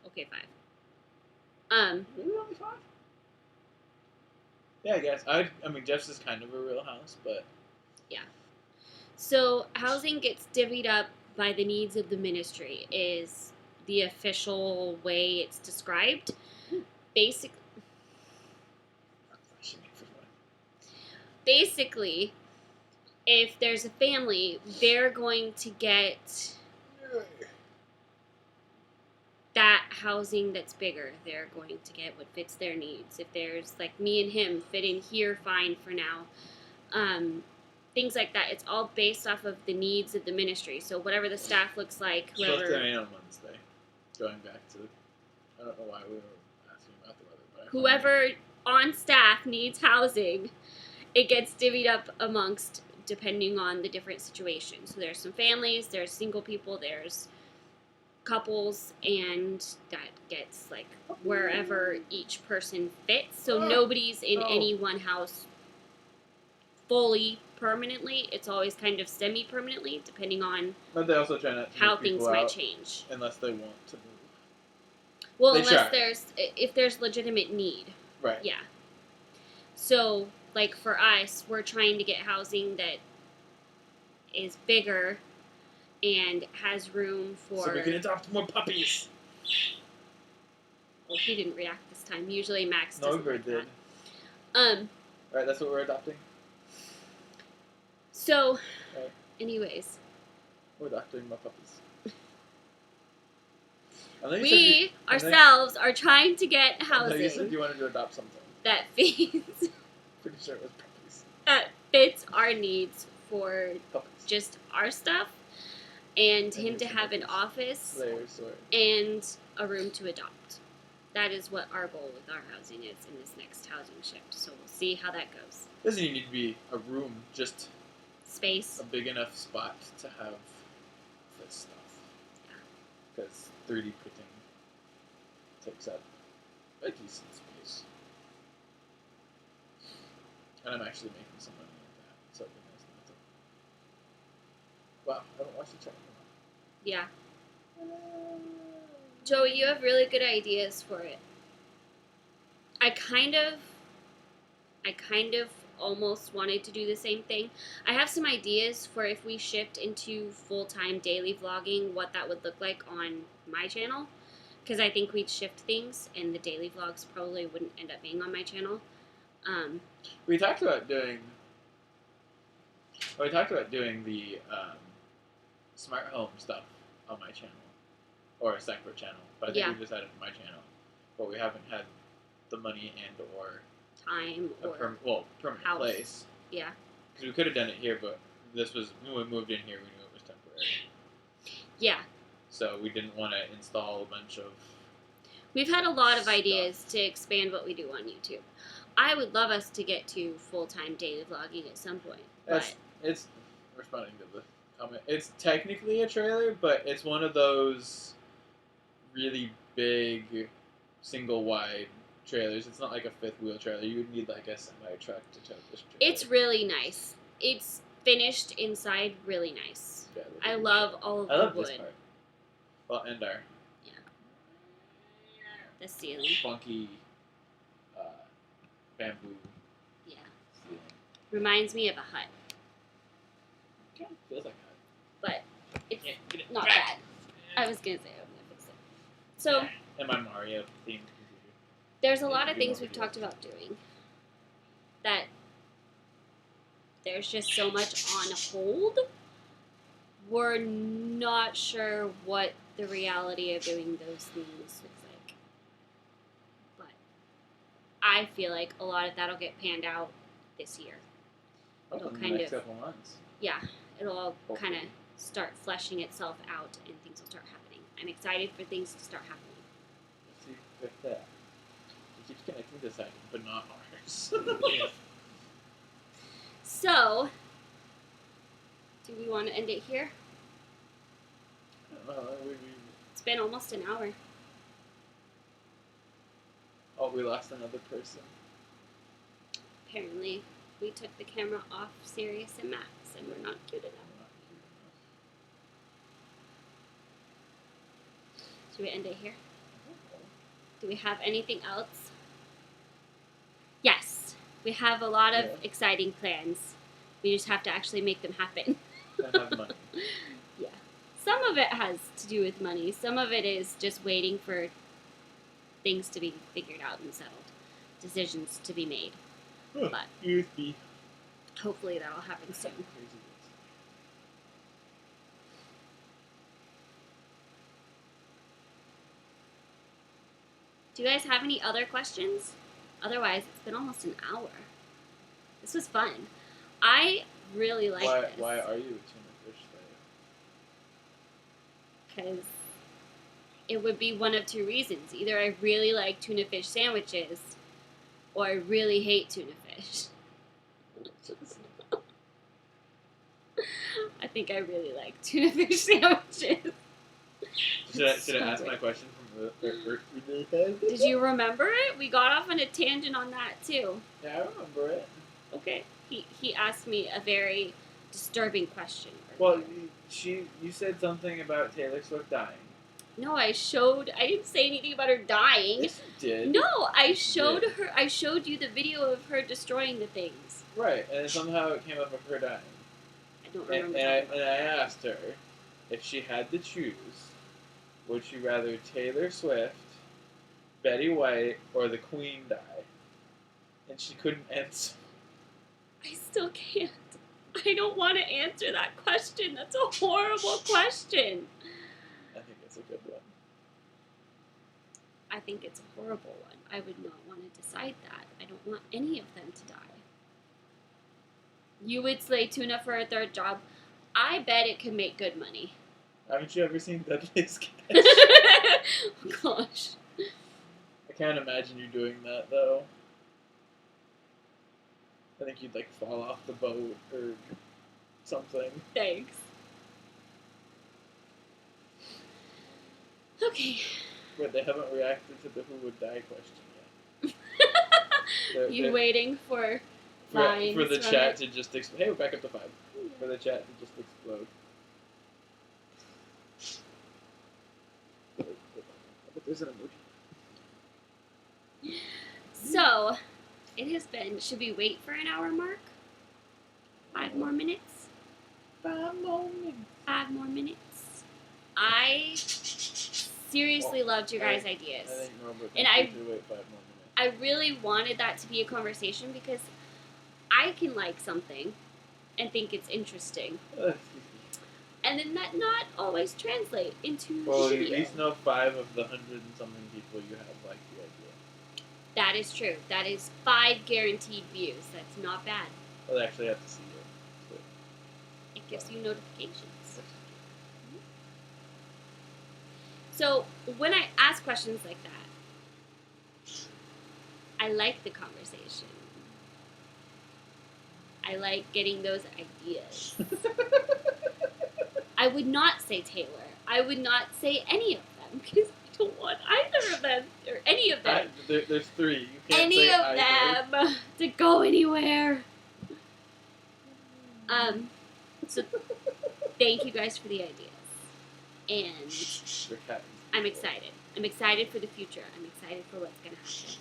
Okay 5. Maybe only 5. Yeah, I guess. I mean, Jeff's is kind of a real house, but So housing gets divvied up by the needs of the ministry is the official way it's described. Basic, basically, if there's a family, they're going to get that housing that's bigger. They're going to get what fits their needs. If there's like me and him fit in here fine for now. Things like that. It's all based off of the needs of the ministry. So whatever the staff looks like, Supposed to whoever rain on Wednesday. Going back to, I don't know why we were asking about the weather, but whoever on staff needs housing, it gets divvied up amongst depending on the different situations. So there's some families, there's single people, there's couples, and that gets like wherever each person fits. So nobody's in any one house fully permanently. It's always kind of semi-permanently, depending on But they also try not to how move people things might out change. unless they want to move. Well, They unless try. if there's legitimate need. Right. Yeah. So, like for us, we're trying to get housing that is bigger and has room for. So we can adopt more puppies. Well, he didn't react this time. Usually Max No, doesn't Bird like did. that. Right, that's what we're adopting. So, Right. anyways, We're adopting more puppies. I know you said we you- I know- ourselves are trying to get I know you said housing you wanted to adopt something. that fits Pretty sure it was puppies. that fits our needs for Puppies. just our stuff, and And him here's to some have an puppies. office Layers, or and a room to adopt. That is what our goal with our housing is in this next housing shift. So we'll see how that goes. doesn't even need to be a room, just Space. a big enough spot to have this stuff. Because 3D printing takes up a decent space. And I'm actually making some money with that, so it'd be nice not to. Wow, I haven't watched the channel. Yeah. Joey, you have really good ideas for it. I kind of almost wanted to do the same thing. I have some ideas for if we shift into full-time daily vlogging, what that would look like on my channel. Because I think we'd shift things, and the daily vlogs probably wouldn't end up being on my channel. We talked about doing. Well, we talked about doing the smart home stuff on my channel, or a separate channel. But I think Yeah. we decided for my channel, but we haven't had the money and or Time a or permanent house. place. yeah. Because we could have done it here, but this was when we moved in here. We knew it was temporary, Yeah. so we didn't want to install a bunch of. We've had a lot of Stuff. ideas to expand what we do on YouTube. I would love us to get to full-time daily vlogging at some point. That's But it's responding to the comment. It's technically a trailer, but it's one of those really big single wide trailers. It's not like a fifth wheel trailer. You would need like a semi truck to tow this trailer. it's really nice. It's finished inside really nice. Yeah, I love all of I love the this wood. part. Well, and our The ceiling. funky bamboo Yeah. ceiling. Reminds me of a hut. Kind of feels like that. But it's Yeah, get it not back. bad. I was gonna say I'm gonna fix it. So And my Mario themed computer. there's a lot of things we've talked about doing that there's just so much on hold we're not sure what the reality of doing those things looks like. But I feel like a lot of that'll get panned out this year. Up It'll in the kind next of, couple months. yeah, it'll all kind of Hopefully. start fleshing itself out and things will start happening. I'm excited for things to start happening. See, with that. It keeps connecting to side, but not ours. So, do we want to end it here? It's been almost an hour. Oh, we lost another person. Apparently, we took the camera off Sirius and Max, and we're not cute enough. Should we end it here? Do we have anything else? Yes, we have a lot of exciting plans. We just have to actually make them happen. I have money. Yeah. Some of it has to do with money. Some of it is just waiting for things to be figured out and settled. Decisions to be made. But USB. hopefully that'll happen soon. Do you guys have any other questions? Otherwise, it's been almost an hour. This was fun. I really like this. Why are you a tuna fish slayer? Because it would be one of two reasons. Either I really like tuna fish sandwiches, or I really hate tuna fish. I think I really like tuna fish sandwiches. Should I ask my question from the Did you remember it? We got off on a tangent on that too. Yeah, I remember it. Okay. He asked me a very disturbing question. Well, you said something about Taylor Swift dying. No, I didn't say anything about her dying. Yes, you did. No, I showed you the video of her destroying the things. Right, and somehow it came up with her dying. I don't remember. And I asked her if she had to choose, would she rather Taylor Swift, Betty White, or the Queen die? And she couldn't answer. I still can't. I don't want to answer that question. That's a horrible question. I think it's a good one. I think it's a horrible one. I would not want to decide that. I don't want any of them to die. You would slay tuna for a third job. I bet it could make good money. Haven't you ever seen Deadliest Catch? Oh, gosh. I can't imagine you doing that, though. I think you'd, fall off the boat or something. Thanks. Okay. But they haven't reacted to the who would die question yet. You waiting for lines for the from chat it? to just explode. Hey, we're back up to 5. For the chat to just explode. But there's an emoji. So, it has been, should we wait for an hour mark? 5 more minutes? 5 more minutes. 5 more minutes. I seriously loved your guys' ideas. I think Robert And wait 5 more minutes. I really wanted that to be a conversation because I can like something and think it's interesting. And then that not always translate into Well, you video. at least know 5 of the 100 and something people you have like the idea. That is true. That is 5 guaranteed views. That's not bad. Well, they actually have to see it. It gives you notifications. So when I ask questions like that, I like the conversation. I like getting those ideas. I would not say Taylor. I would not say any of them because I don't want either of them or any of them. There's 3. You can't Any say of either. them to go anywhere. So thank you guys for the ideas. And Your cat I'm excited. I'm excited for the future. I'm excited for what's going to happen.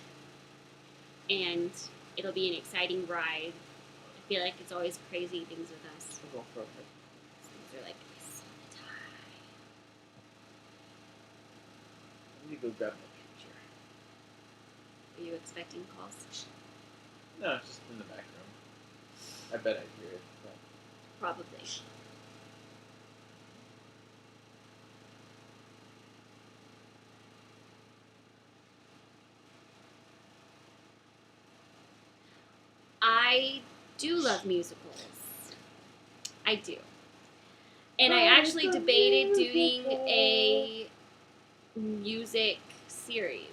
And it'll be an exciting ride. I feel like it's always crazy things with us. Go for it. Things are like, I just want to die. Let me go grab my picture. Are you expecting calls? No, it's just in the back room. I bet I hear it. But Probably. I do love musicals. I do. And I actually debated doing a music series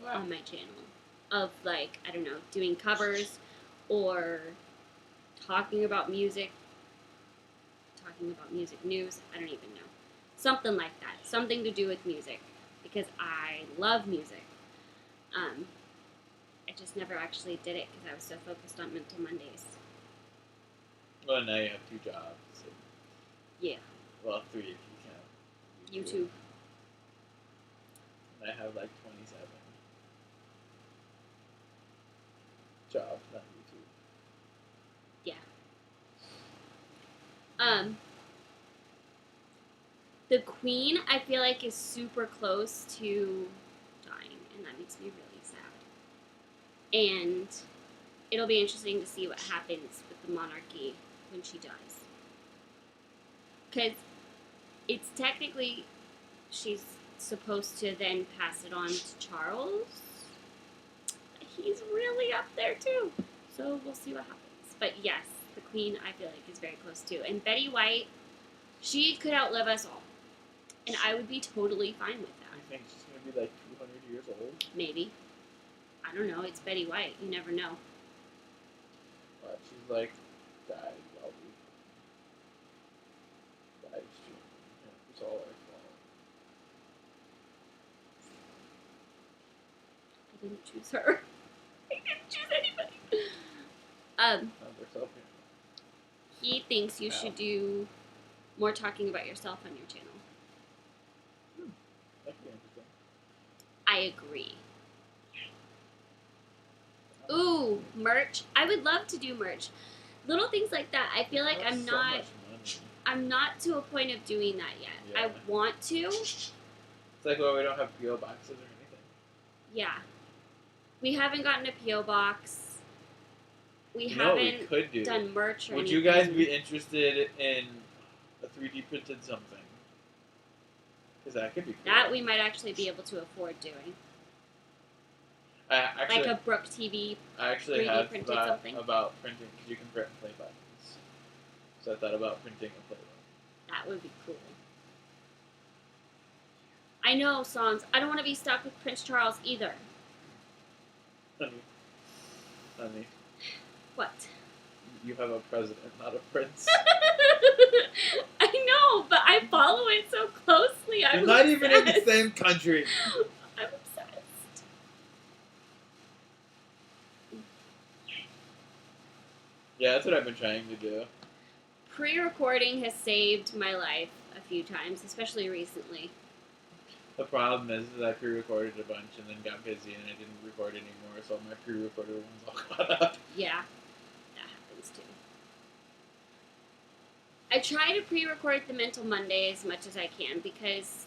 on my channel of, like, I don't know, doing covers or talking about music news. I don't even know. Something like that. Something to do with music. Because I love music. I just never actually did it because I was so focused on Mental Mondays. Well, now you have 2 jobs. So. Yeah. Well, 3 if you count YouTube. And I have like 27 jobs, not YouTube. The Queen, I feel like, is super close to dying, and that makes me really sad. And it'll be interesting to see what happens with the monarchy when she dies. Because it's technically, she's supposed to then pass it on to Charles. He's really up there too. So we'll see what happens. But yes, the Queen, I feel like, is very close too. And Betty White, she could outlive us all. And I would be totally fine with I that. think she's going to be like 200 years old. Maybe. I don't know. It's Betty White. You never know. But she's like, died while we died streaming. It was all our fault. I didn't choose her. I didn't choose anybody. They're self-handling. He thinks you should do more talking about yourself on your channel. That'd be interesting. I agree. Ooh, merch. I would love to do merch. Little things like that. I feel like That's I'm so not much money. I'm not to a point of doing that yet. Yeah. I want to. It's like, well, we don't have PO boxes or anything. Yeah. We haven't gotten a PO box. We You know what we haven't could do? done merch or Would anything. you guys be interested in a 3D printed something? Because that could be cool. That we might actually be able to afford doing. Actually, Like a Brook TV. I actually 3D have printed thought something? about printing, because you can print play buttons. So I thought about printing a play button. That would be cool. I know, songs. I don't want to be stuck with Prince Charles either. Honey, What? you have a president, not a prince. I know, but I follow it so closely. I'm You're not even in the obsessed. same country. I'm obsessed. Yeah, that's what I've been trying to do. Pre-recording has saved my life a few times, especially recently. The problem is that I pre-recorded a bunch and then got busy and I didn't record anymore, so my pre-recorded ones all caught up. Yeah, that happens too. I try to pre-record the Mental Monday as much as I can because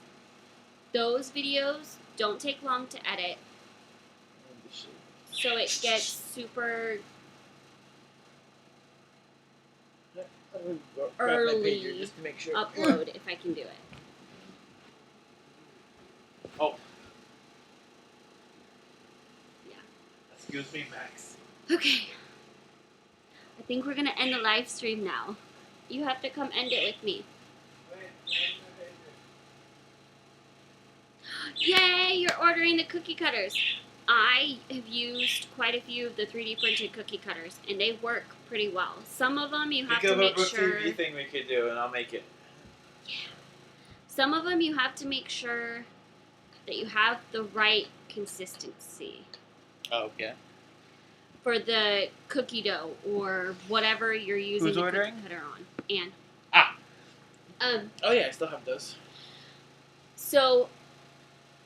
those videos don't take long to edit, so it gets super early just to make sure. upload if I can do it. Oh. Yeah. Excuse me, Max. Okay. I think we're gonna end the live stream now. You have to come end it with me. Yay! You're ordering the cookie cutters. I have used quite a few of the 3D printed cookie cutters, and they work pretty well. Some of them you have to make sure. thing we could do, and I'll make it. Yeah. Some of them you have to make sure that you have the right consistency Oh, okay. for the cookie dough or whatever you're using Who's the ordering? cookie cutter on. And Oh yeah, I still have those. so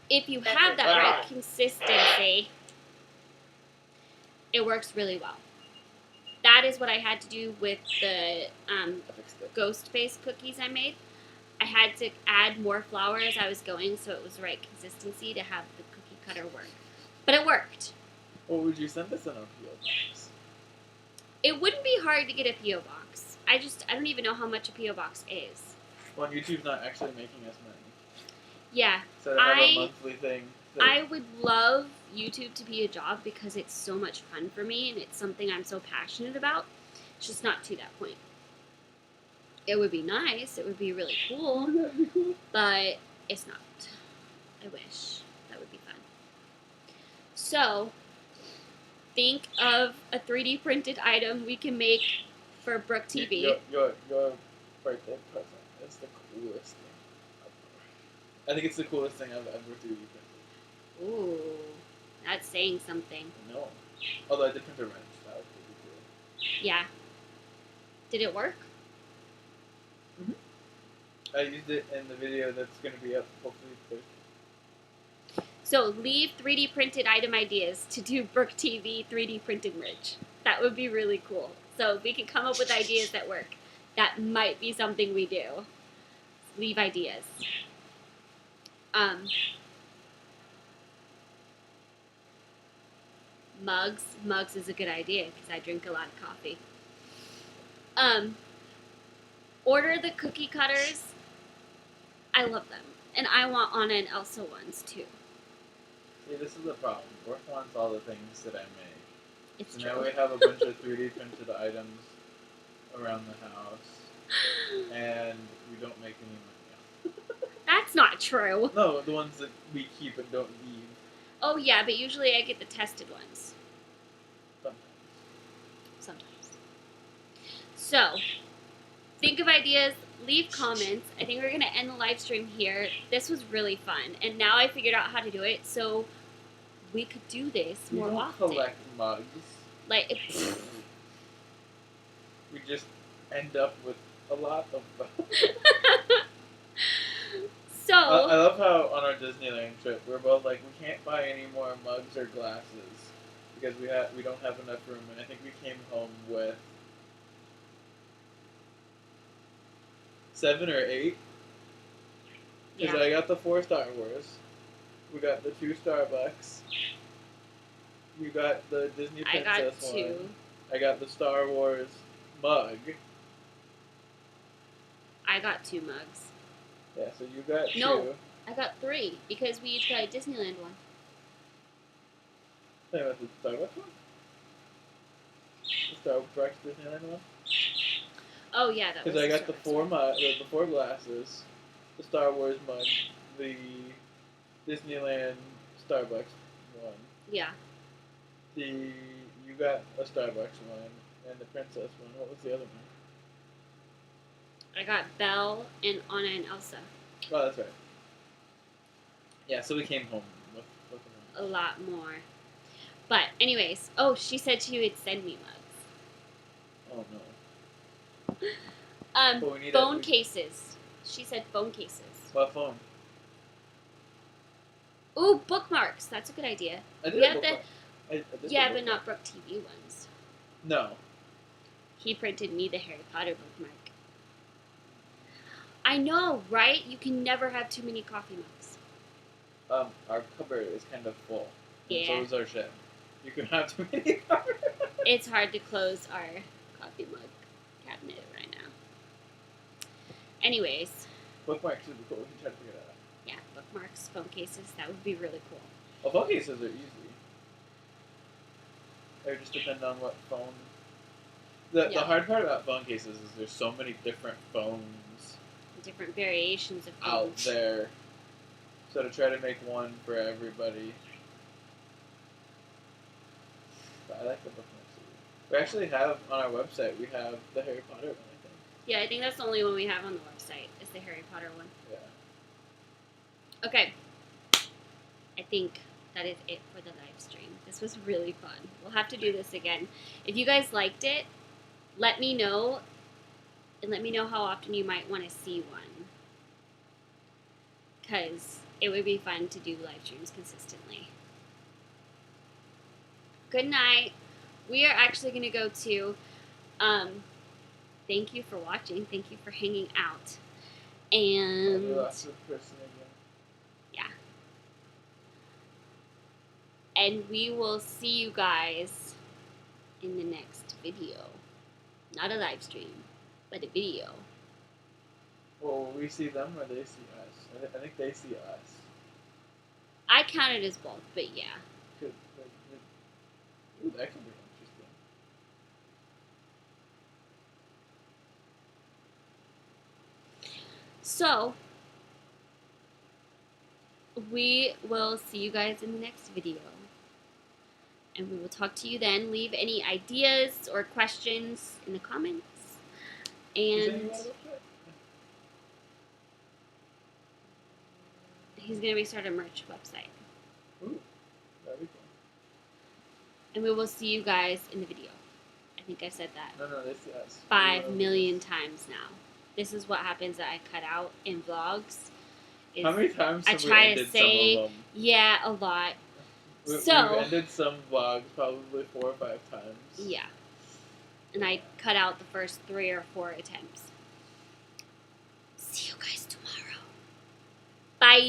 if you have that right consistency, it works really well. That is what I had to do with the I fixed it. ghost face cookies I made. I had to add more flour as I was going so it was the right consistency to have the cookie cutter work. But it worked. Well, would you send us an PO box? It wouldn't be hard to get a P.O. box. I don't even know how much a P.O. box is. Well, YouTube's not actually making us money. Yeah, instead of have I- a monthly thing. I would love YouTube to be a job because it's so much fun for me and it's something I'm so passionate about. It's just not to that point. It would be nice. It would be really cool, That'd be cool. but it's not. I wish that would be fun. So, think of a 3D printed item we can make for Brook TV. Your birthday present is the coolest thing ever. I think it's the coolest thing I've ever 3D printed. Ooh, that's saying something. No. Although I did print a wrench. That was pretty cool. Yeah. Did it work? I used it in the video that's going to be up hopefully Thursday. So leave 3D printed item ideas to do Brook TV 3D printed merch. That would be really cool. So if we can come up with ideas that work, that might be something we do. Leave ideas. Mugs is a good idea because I drink a lot of coffee. Order the cookie cutters. I love them. And I want Anna and Elsa ones too. See, this is the problem. Brooke wants all the things that I make. It's So true. now we have a bunch of 3D printed items around the house, and we don't make any money. That's not true. No, the ones that we keep and don't leave. Oh yeah, but usually I get the tested ones. Sometimes. Sometimes. So, think of ideas, leave comments. I think we're going to end the live stream here. This was really fun. And now I figured out how to do it, so we could do this We more don't often. collect mugs. Like, We just end up with a lot of them. so, I love how on our Disneyland trip we're both like we can't buy any more mugs or glasses because we don't have enough room, and I think we came home with 7 or 8. Because yeah. I got the 4 Star Wars, we got the 2 Starbucks, you got the Disney I Princess got 2. one, I got the Star Wars mug. I got 2 mugs. Yeah, so you got 2. No. I got 3 because we each got a Disneyland one. Wait, about the Starbucks one? The Starbucks Disneyland one? Oh yeah, that was Because I the got the Starbucks 4 one. the 4 glasses, the Star Wars mug, the Disneyland Starbucks one. Yeah. You got a Starbucks one and the Princess one. What was the other one? I got Belle and Anna and Elsa. Oh, that's right. Yeah, so we came home with A lot more. But anyways, oh, she said she would send me mugs. Oh no. But we need Phone we- cases. She said phone cases. What phone? Ooh, bookmarks. That's a good idea. I did We a have the- bookmark. I did a Yeah, but bookmark. not Brook TV ones. No. He printed me the Harry Potter bookmark. I know, right? You can never have too many coffee mugs. Our cupboard is kind of full. And Yeah. so is our shed. You can have too many cupboards. It's hard to close our coffee mug cabinet right now. Anyways, Bookmarks would be cool. We can try to figure that out. yeah, bookmarks, phone cases, that would be really cool. Well, phone cases are easy. They just depend on what phone. The Yeah. hard part about phone cases is there's so many different phones Different variations of out phones. there. So to try to make one for everybody. But I like the bookmarks. We actually have on our website. We have the Harry Potter one, I think. Yeah, I think that's the only one we have on the website, is the Harry Potter one. Yeah. Okay. I think that is it for the live stream. This was really fun. We'll have to do this again. If you guys liked it, let me know. And let me know how often you might want to see one. Because it would be fun to do live streams consistently. Good night. We are actually going to go to... thank you for watching. Thank you for hanging out. And... The last person again. And we will see you guys in the next video. Not a live stream, but a video. Well, we see them or they see us? I think they see us. I count it as both, but yeah. Ooh, that can be interesting. So, we will see you guys in the next video. And we will talk to you then. Leave any ideas or questions in the comments. Is And anyone else right? he's going to restart a merch website. Ooh, that'd be cool. And we will see you guys in the video. I think I said that No, they see us. 5 million times now. This is what happens that I cut out in vlogs. How many times I have we try to ended say, some of them? yeah, a lot. We've So, ended some vlogs probably 4 or 5 times. yeah. And I cut out the first 3 or 4 attempts. See you guys tomorrow. Bye.